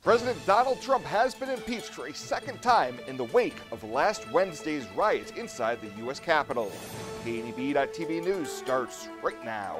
President Donald Trump has been impeached for a second time in the wake of last Wednesday's riots inside the U.S. Capitol. KNEB.TV News starts right now.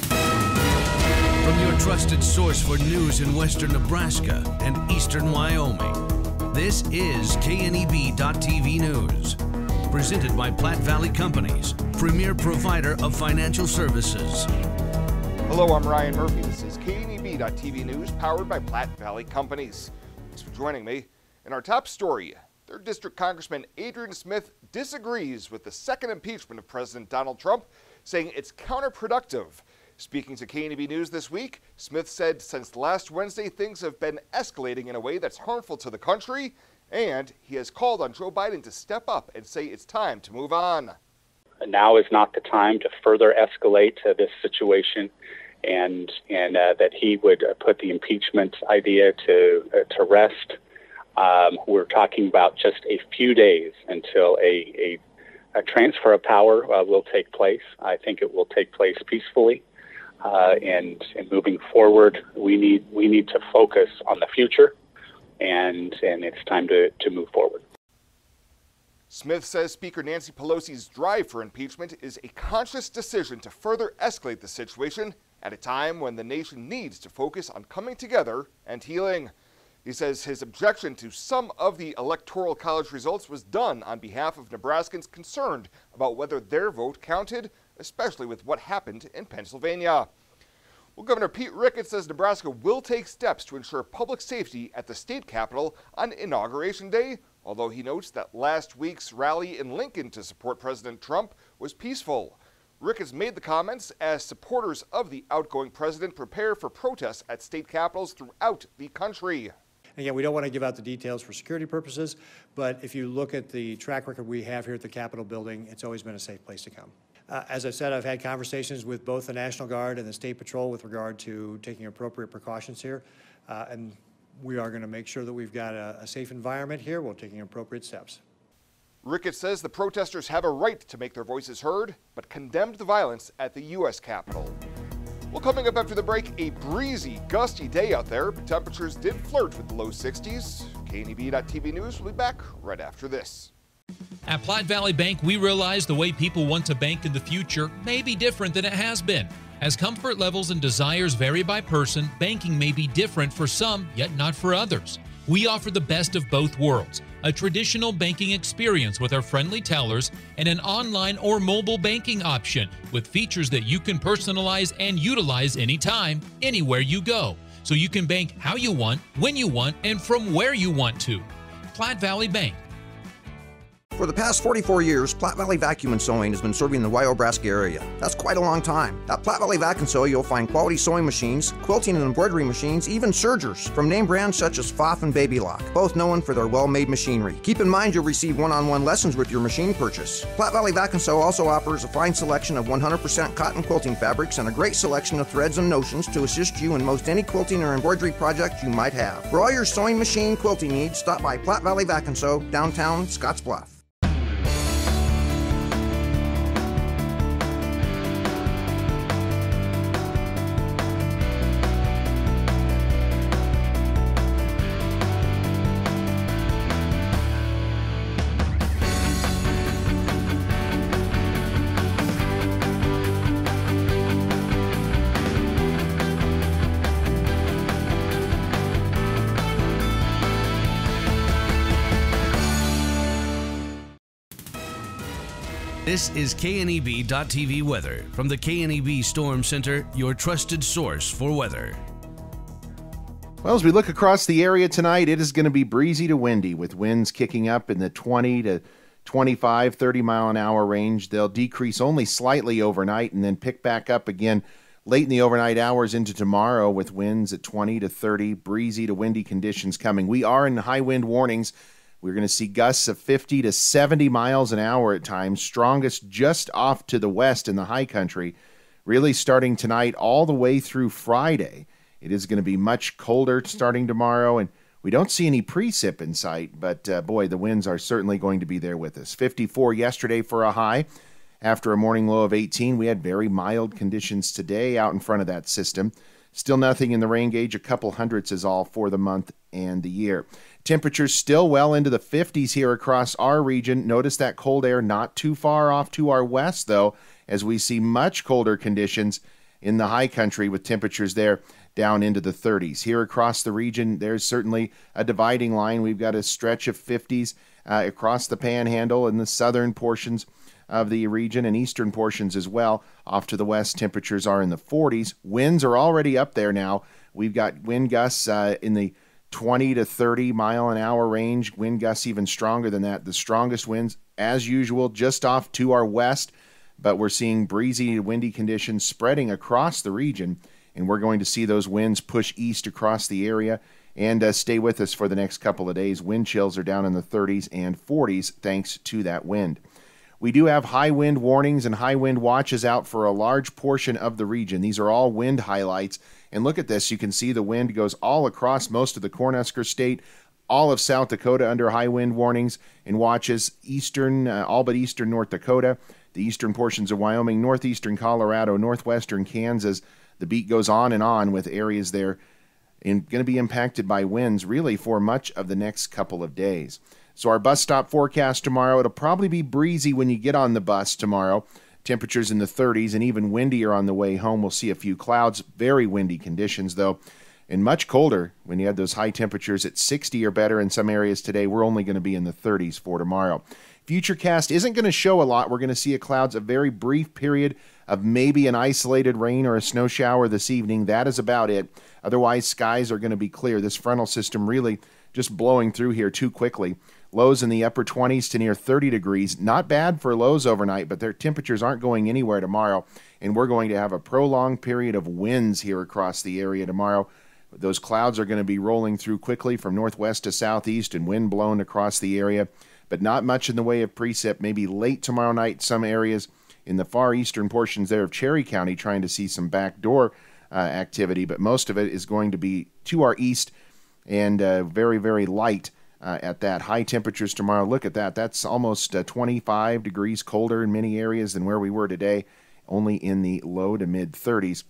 From your trusted source for news in western Nebraska and eastern Wyoming, this is KNEB.TV News. Presented by Platte Valley Companies, premier provider of financial services. Hello, I'm Ryan Murphy. This is KNEB.TV News, powered by Platte Valley Companies. Thanks for joining me. In our top story, 3rd District Congressman Adrian Smith disagrees with the second impeachment of President Donald Trump, saying it's counterproductive. Speaking to KNEB News this week, Smith said since last Wednesday, things have been escalating in a way that's harmful to the country, and he has called on Joe Biden to step up and say it's time to move on. Now is not the time to further escalate this situation, and that he would put the impeachment idea to rest. We're talking about just a few days until a transfer of power will take place. I think it will take place peacefully, and moving forward, we need to focus on the future, and it's time to move forward. Smith says Speaker Nancy Pelosi's drive for impeachment is a conscious decision to further escalate the situation at a time when the nation needs to focus on coming together and healing. He says his objection to some of the Electoral College results was done on behalf of Nebraskans concerned about whether their vote counted, especially with what happened in Pennsylvania. Well, Governor Pete Ricketts says Nebraska will take steps to ensure public safety at the state capitol on Inauguration Day, although he notes that last week's rally in Lincoln to support President Trump was peaceful. Ricketts made the comments as supporters of the outgoing president prepare for protests at state capitals throughout the country. Again, we don't want to give out the details for security purposes, but if you look at the track record we have here at the Capitol building, it's always been a safe place to come. As I said, I've had conversations with both the National Guard and the State Patrol with regard to taking appropriate precautions here, and we are going to make sure that we've got a safe environment here while taking appropriate steps. Ricketts says the protesters have a right to make their voices heard, but condemned the violence at the U.S. Capitol. Well, coming up after the break, a breezy, gusty day out there, but temperatures did flirt with the low 60s. KNEB.TV News will be back right after this. At Platte Valley Bank, we realize the way people want to bank in the future may be different than it has been. As comfort levels and desires vary by person, banking may be different for some, yet not for others. We offer the best of both worlds, a traditional banking experience with our friendly tellers and an online or mobile banking option with features that you can personalize and utilize anytime, anywhere you go, so you can bank how you want, when you want, and from where you want to. Platte Valley Bank. For the past 44 years, Platte Valley Vacuum and Sewing has been serving the Wyobraska area. That's quite a long time. At Platte Valley Vac and Sew, you'll find quality sewing machines, quilting and embroidery machines, even sergers from name brands such as Pfaff and Baby Lock, both known for their well-made machinery. Keep in mind you'll receive one-on-one lessons with your machine purchase. Platte Valley Vac and Sew also offers a fine selection of 100% cotton quilting fabrics and a great selection of threads and notions to assist you in most any quilting or embroidery project you might have. For all your sewing machine quilting needs, stop by Platte Valley Vac and Sew, downtown Scottsbluff. This is KNEB.TV weather from the KNEB Storm Center, your trusted source for weather. Well, as we look across the area tonight, it is going to be breezy to windy with winds kicking up in the 20 to 25, 30 mile an hour range. They'll decrease only slightly overnight and then pick back up again late in the overnight hours into tomorrow with winds at 20 to 30, breezy to windy conditions coming. We are in high wind warnings. We're going to see gusts of 50 to 70 miles an hour at times, strongest just off to the west in the high country, really starting tonight all the way through Friday. It is going to be much colder starting tomorrow, and we don't see any precip in sight, but boy, the winds are certainly going to be there with us. 54 yesterday for a high. After a morning low of 18, we had very mild conditions today out in front of that system. Still nothing in the rain gauge. A couple hundredths is all for the month and the year. Temperatures still well into the 50s here across our region. Notice that cold air not too far off to our west, though, as we see much colder conditions in the high country with temperatures there down into the 30s. Here across the region, there's certainly a dividing line. We've got a stretch of 50s across the panhandle in the southern portions of the region and eastern portions as well. Off to the west, temperatures are in the 40s. Winds are already up there now. We've got wind gusts in the 20 to 30 mile an hour range. Wind gusts even stronger than that. The strongest winds, as usual, just off to our west, but we're seeing breezy, windy conditions spreading across the region, and we're going to see those winds push east across the area and stay with us for the next couple of days. Wind chills are down in the 30s and 40s thanks to that wind. We do have high wind warnings and high wind watches out for a large portion of the region. These are all wind highlights. And look at this. You can see the wind goes all across most of the Cornhusker State, all of South Dakota under high wind warnings and watches, all but eastern North Dakota, the eastern portions of Wyoming, northeastern Colorado, northwestern Kansas. The beat goes on with areas there going to be impacted by winds really for much of the next couple of days. So our bus stop forecast tomorrow, it'll probably be breezy when you get on the bus tomorrow. Temperatures in the 30s and even windier on the way home. We'll see a few clouds, very windy conditions though, and much colder when you had those high temperatures at 60 or better in some areas today. We're only going to be in the 30s for tomorrow. Futurecast isn't going to show a lot. We're going to see a very brief period of maybe an isolated rain or a snow shower this evening. That is about it. Otherwise, skies are going to be clear. This frontal system really just blowing through here too quickly. Lows in the upper 20s to near 30 degrees. Not bad for lows overnight, but their temperatures aren't going anywhere tomorrow. And we're going to have a prolonged period of winds here across the area tomorrow. Those clouds are going to be rolling through quickly from northwest to southeast and wind blown across the area. But not much in the way of precip. Maybe late tomorrow night, some areas in the far eastern portions there of Cherry County trying to see some backdoor activity. But most of it is going to be to our east and very, very light. At that. High temperatures tomorrow. Look at that. That's almost 25 degrees colder in many areas than where we were today, only in the low to mid 30s.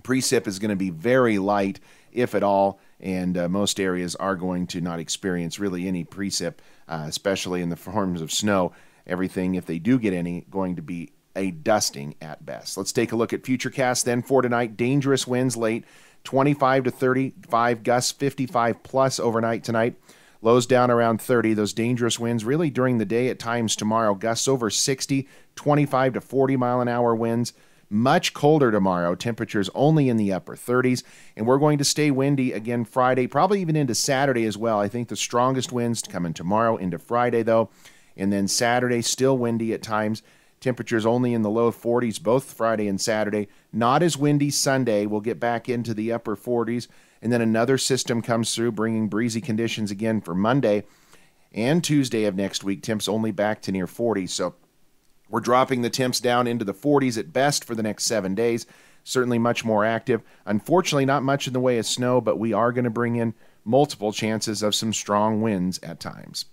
Precip is going to be very light, if at all, and most areas are going to not experience really any precip, especially in the forms of snow. Everything, if they do get any, going to be a dusting at best. Let's take a look at Futurecast then for tonight. Dangerous winds late, 25 to 35 gusts, 55 plus overnight tonight. Lows down around 30. Those dangerous winds really during the day at times tomorrow. Gusts over 60, 25 to 40 mile an hour winds. Much colder tomorrow. Temperatures only in the upper 30s. And we're going to stay windy again Friday, probably even into Saturday as well. I think the strongest winds coming tomorrow into Friday though. And then Saturday still windy at times. Temperatures only in the low 40s both Friday and Saturday. Not as windy Sunday. We'll get back into the upper 40s. And then another system comes through, bringing breezy conditions again for Monday and Tuesday of next week. Temps only back to near 40. So we're dropping the temps down into the 40s at best for the next 7 days. Certainly much more active. Unfortunately, not much in the way of snow, but we are going to bring in multiple chances of some strong winds at times.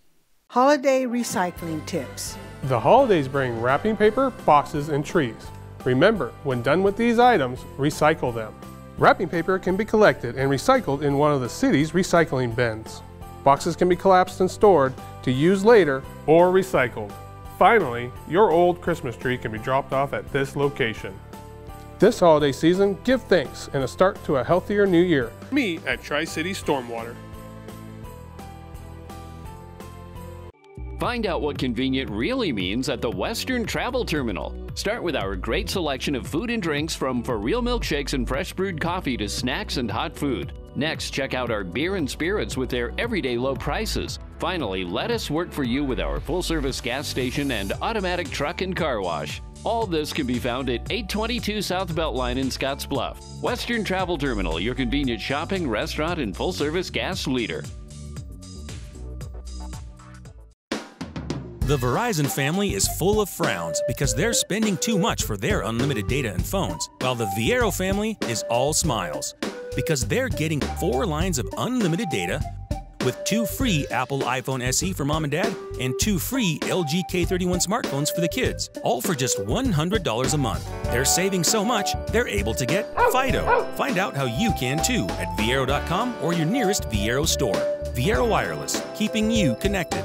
Holiday recycling tips. The holidays bring wrapping paper, boxes, and trees. Remember, when done with these items, recycle them. Wrapping paper can be collected and recycled in one of the city's recycling bins. Boxes can be collapsed and stored to use later or recycled. Finally, your old Christmas tree can be dropped off at this location. This holiday season, give thanks and a start to a healthier new year. Me at Tri-City Stormwater. Find out what convenient really means at the Western Travel Terminal. Start with our great selection of food and drinks, from for real milkshakes and fresh brewed coffee to snacks and hot food. Next, check out our beer and spirits with their everyday low prices. Finally, let us work for you with our full-service gas station and automatic truck and car wash. All this can be found at 822 South Beltline in Scottsbluff. Western Travel Terminal, your convenient shopping, restaurant, and full-service gas leader. The Verizon family is full of frowns because they're spending too much for their unlimited data and phones, while the Viero family is all smiles because they're getting 4 lines of unlimited data with 2 free Apple iPhone SE for mom and dad and 2 free LG K31 smartphones for the kids, all for just $100 a month. They're saving so much, they're able to get Fido. Find out how you can too at Viero.com or your nearest Viero store. Viero Wireless, keeping you connected.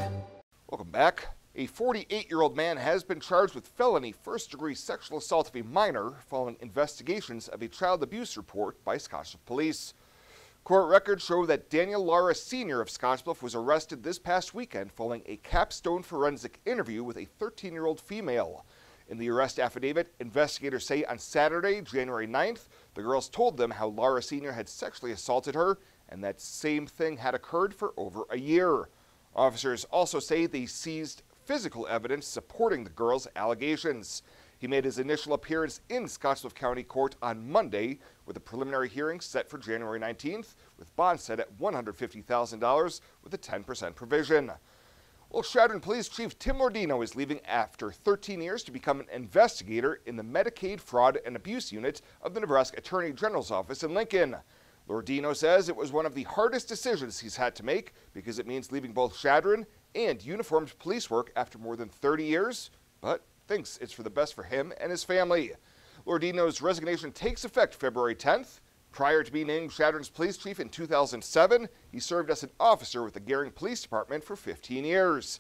Welcome back. A 48-year-old man has been charged with felony first-degree sexual assault of a minor following investigations of a child abuse report by Scottsbluff police. Court records show that Daniel Lara Sr. of Scottsbluff was arrested this past weekend following a capstone forensic interview with a 13-year-old female. In the arrest affidavit, investigators say on Saturday, January 9th, the girls told them how Lara Sr. had sexually assaulted her and that same thing had occurred for over a year. Officers also say they seized physical evidence supporting the girls' allegations. He made his initial appearance in Scottsbluff County Court on Monday, with a preliminary hearing set for January 19th, with bond set at $150,000 with a 10% provision. Well, Chadron Police Chief Tim Lordino is leaving after 13 years to become an investigator in the Medicaid Fraud and Abuse Unit of the Nebraska Attorney General's office in Lincoln. Lordino says it was one of the hardest decisions he's had to make because it means leaving both Chadron and uniformed police work after more than 30 years, but thinks it's for the best for him and his family. Lordino's resignation takes effect February 10th. Prior to being named Chadron's police chief in 2007, he served as an officer with the Gering Police Department for 15 years.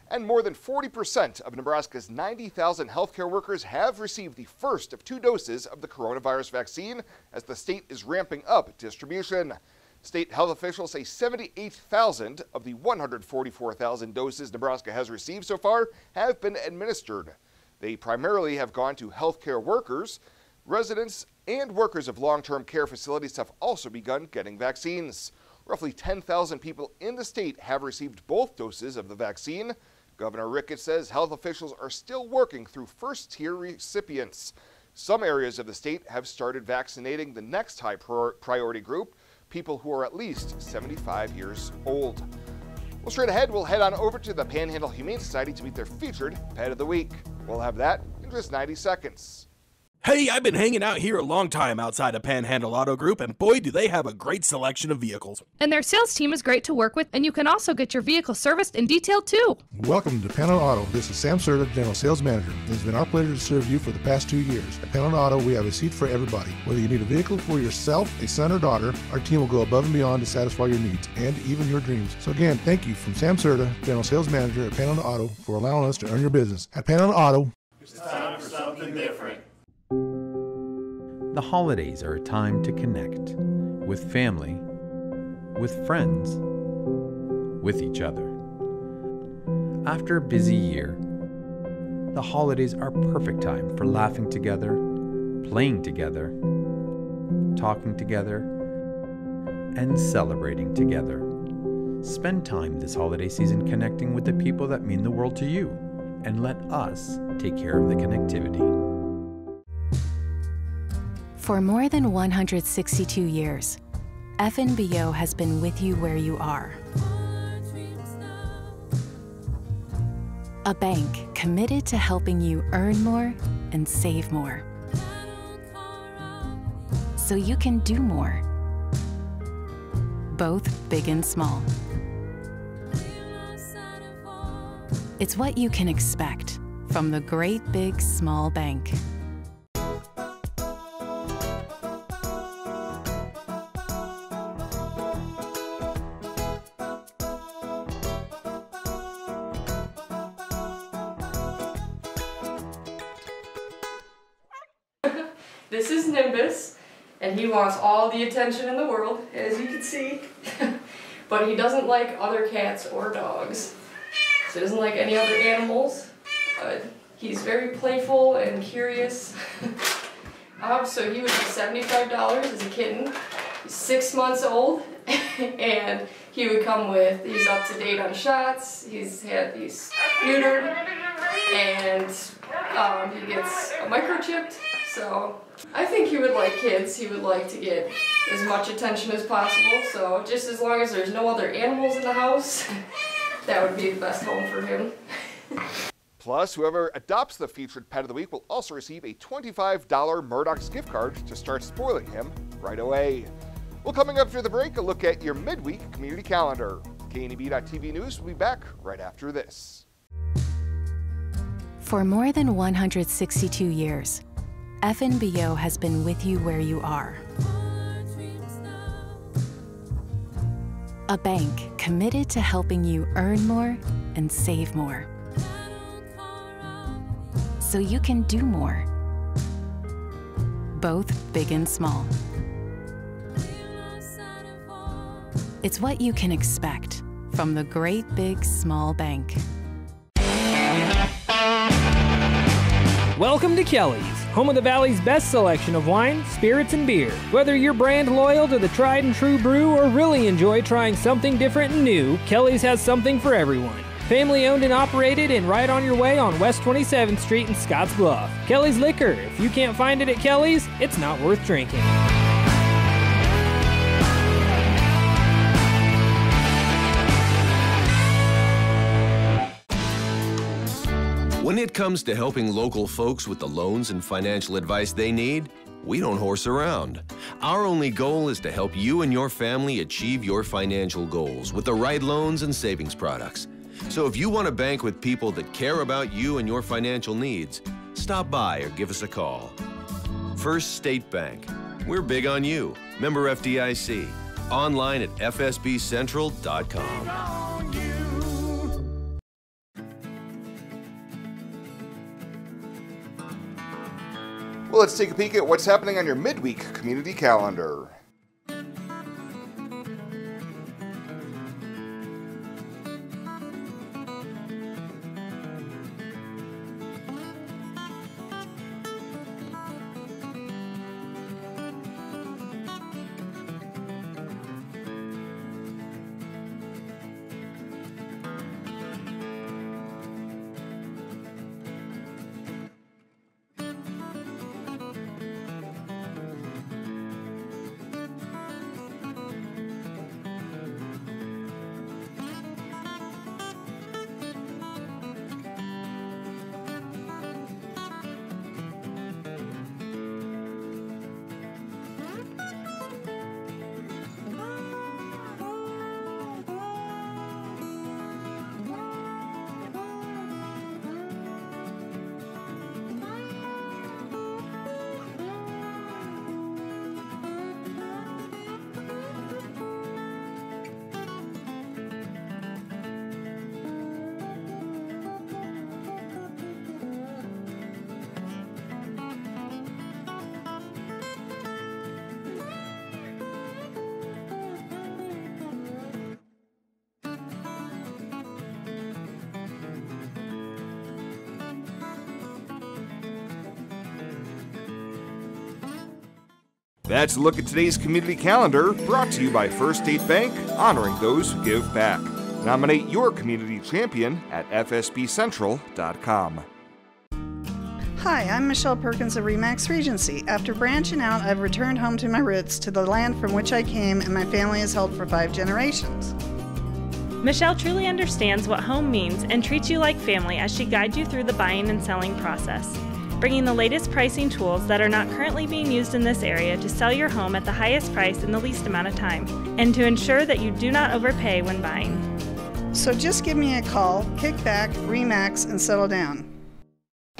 And more than 40% of Nebraska's 90,000 healthcare workers have received the first of 2 doses of the coronavirus vaccine as the state is ramping up distribution. State health officials say 78,000 of the 144,000 doses Nebraska has received so far have been administered. They primarily have gone to healthcare workers. Residents and workers of long-term care facilities have also begun getting vaccines. Roughly 10,000 people in the state have received both doses of the vaccine. Governor Ricketts says health officials are still working through first-tier recipients. Some areas of the state have started vaccinating the next high priority group, people who are at least 75 years old. Well, straight ahead, we'll head on over to the Panhandle Humane Society to meet their featured Pet of the Week. We'll have that in just 90 seconds. Hey, I've been hanging out here a long time outside of Panhandle Auto Group, and boy, do they have a great selection of vehicles. And their sales team is great to work with, and you can also get your vehicle serviced and detailed too. Welcome to Panhandle Auto. This is Sam Serta, General Sales Manager. It has been our pleasure to serve you for the past 2 years. At Panhandle Auto, we have a seat for everybody. Whether you need a vehicle for yourself, a son or daughter, our team will go above and beyond to satisfy your needs and even your dreams. So again, thank you from Sam Serta, General Sales Manager at Panhandle Auto, for allowing us to earn your business. At Panhandle Auto, it's time for something different. The holidays are a time to connect with family, with friends, with each other. After a busy year, the holidays are a perfect time for laughing together, playing together, talking together, and celebrating together. Spend time this holiday season connecting with the people that mean the world to you, and let us take care of the connectivity. For more than 162 years, FNBO has been with you where you are. A bank committed to helping you earn more and save more, so you can do more, both big and small. It's what you can expect from the great big small bank. This is Nimbus, and he wants all the attention in the world, as you can see. But he doesn't like other cats or dogs. So he doesn't like any other animals. He's very playful and curious. So he was $75 as a kitten. He's 6 months old, and he would come with, he's up to date on shots, he's neutered, and he gets microchipped. So I think he would like kids. He would like to get as much attention as possible. So just as long as there's no other animals in the house, that would be the best home for him. Plus, whoever adopts the featured Pet of the Week will also receive a $25 Murdoch's gift card to start spoiling him right away. Well, coming up after the break, a look at your midweek community calendar. KNEB.TV News will be back right after this. For more than 162 years, FNBO has been with you where you are. A bank committed to helping you earn more and save more, so you can do more, both big and small. It's what you can expect from the great big small bank. Welcome to Kelly's, home of the Valley's best selection of wine, spirits, and beer. Whether you're brand loyal to the tried and true brew or really enjoy trying something different and new, Kelly's has something for everyone. Family owned and operated and right on your way on West 27th Street in Scotts Bluff. Kelly's Liquor. If you can't find it at Kelly's, it's not worth drinking. When it comes to helping local folks with the loans and financial advice they need, we don't horse around. Our only goal is to help you and your family achieve your financial goals with the right loans and savings products. So if you want to bank with people that care about you and your financial needs, stop by or give us a call. First State Bank. We're big on you. Member FDIC. Online at fsbcentral.com. Well, let's take a peek at what's happening on your midweek community calendar. That's a look at today's community calendar, brought to you by First State Bank, honoring those who give back. Nominate your community champion at fsbcentral.com. Hi, I'm Michelle Perkins of Remax Regency. After branching out, I've returned home to my roots, to the land from which I came and my family has held for 5 generations. Michelle truly understands what home means and treats you like family as she guides you through the buying and selling process, bringing the latest pricing tools that are not currently being used in this area to sell your home at the highest price in the least amount of time, and to ensure that you do not overpay when buying. So just give me a call, kick back, Remax, and settle down.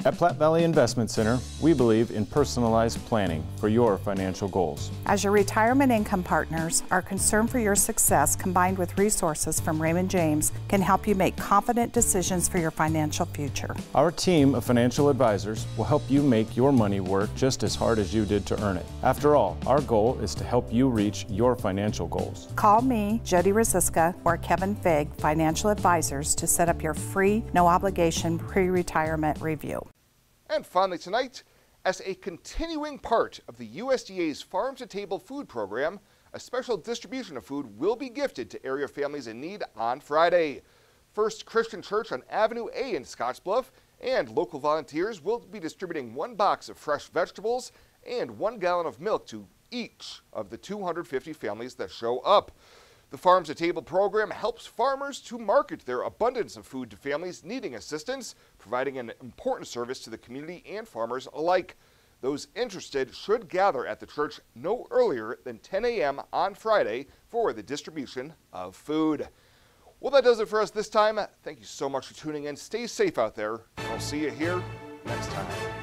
At Platte Valley Investment Center, we believe in personalized planning for your financial goals. As your retirement income partners, our concern for your success combined with resources from Raymond James can help you make confident decisions for your financial future. Our team of financial advisors will help you make your money work just as hard as you did to earn it. After all, our goal is to help you reach your financial goals. Call me, Jody Rosiska, or Kevin Fig, Financial Advisors, to set up your free, no-obligation pre-retirement review. And finally tonight, as a continuing part of the USDA's Farm to Table food program, a special distribution of food will be gifted to area families in need on Friday. First Christian Church on Avenue A in Scottsbluff and local volunteers will be distributing 1 box of fresh vegetables and 1 gallon of milk to each of the 250 families that show up. The Farm to Table program helps farmers to market their abundance of food to families needing assistance, providing an important service to the community and farmers alike. Those interested should gather at the church no earlier than 10 a.m. on Friday for the distribution of food. Well, that does it for us this time. Thank you so much for tuning in. Stay safe out there. I'll see you here next time.